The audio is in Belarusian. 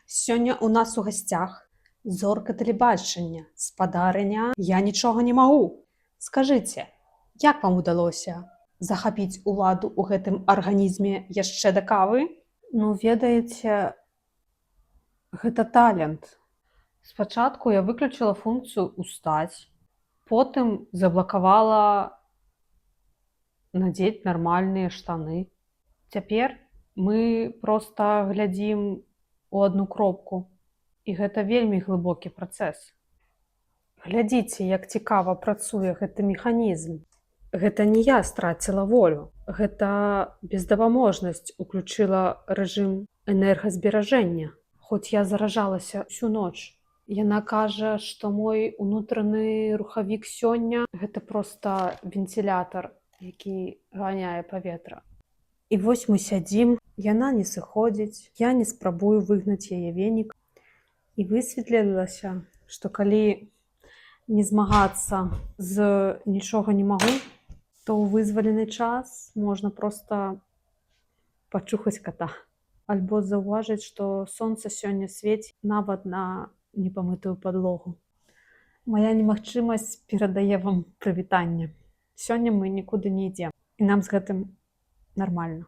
Сёння ў нас у гасцях зорка тэлебачання, спадарыня «Я нічога не магу». Скажыце, як вам удалося захапіць уладу ў гэтым арганізме яшчэ да кавы? Ну, ведаеце, гэта талент. Спачатку я выключыла функцыю «Устаць», потым заблакавала надзець нармальныя штаны. Цяпер мы проста глядзім у адну кропку. І гэта вельмі глыбокі працэс. Глядзіце, як цікава працуе гэты механізм. Гэта не я страціла волю. Гэта бездапаможнасць уключыла рэжым энергазберажэння. Хоць я заражалася всю ноч. Яна кажа, што мой унутраны рухавік сёння – гэта проста вентылятар, які ганяе паветра. І вось мы сядзім, яна не сыходзіць, я не спрабую выгнаць яе венік. І высветлілася, што калі не змагацца з «нічога не магу», то ў вызвалены час можна проста пачухаць ката. Альбо заўважыць, што сонца сёння свеціць нават на непамытую падлогу. Мая немагчымасць перадае вам прывітанне. Сёння мы нікуды не ідзем. І нам з гэтым нармальна.